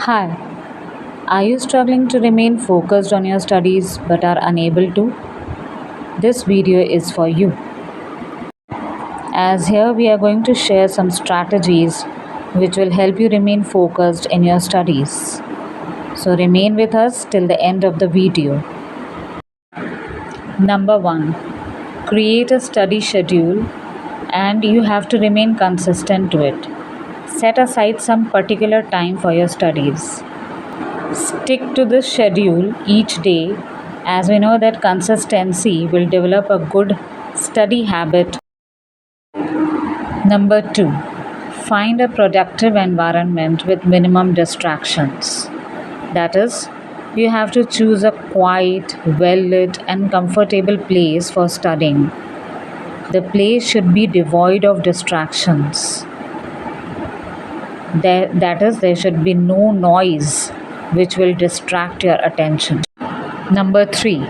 Hi, are you struggling to remain focused on your studies but are unable to? This video is for you. As here we are going to share some strategies which will help you remain focused in your studies. So remain with us till the end of the video. Number 1. Create a study schedule and you have to remain consistent to it. Set aside some particular time for your studies. Stick to the schedule each day, as we know that consistency will develop a good study habit. Number 2, find a productive environment with minimum distractions. That is, you have to choose a quiet, well lit, and comfortable place for studying. The place should be devoid of distractions. That is, there should be no noise which will distract your attention. Number 3,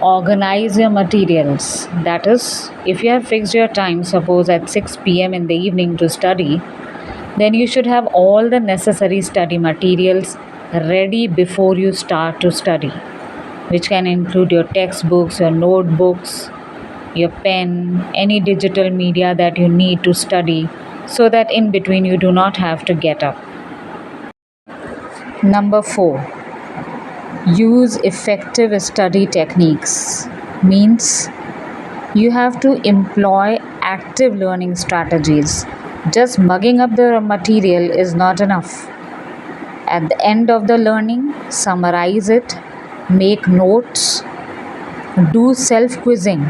organize your materials. That is, if you have fixed your time, suppose at 6 pm in the evening to study, then you should have all the necessary study materials ready before you start to study, which can include your textbooks, your notebooks, your pen, any digital media that you need to study, so that in between you do not have to get up. Number 4, use effective study techniques. Means you have to employ active learning strategies. Just mugging up the material is not enough. At the end of the learning, summarize it, make notes, do self quizzing.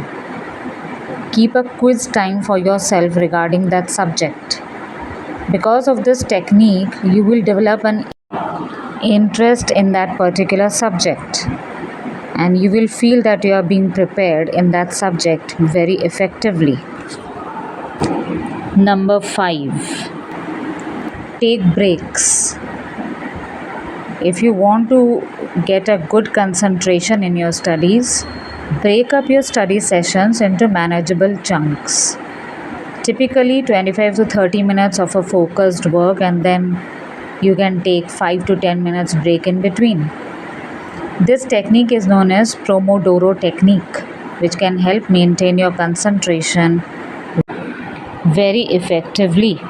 Keep a quiz time for yourself regarding that subject. Because of this technique, you will develop an interest in that particular subject and you will feel that you are being prepared in that subject very effectively. Number 5, take breaks. If you want to get a good concentration in your studies, break up your study sessions into manageable chunks. Typically 25 to 30 minutes of a focused work, and then you can take 5 to 10 minutes break in between. This technique is known as Pomodoro technique, which can help maintain your concentration very effectively.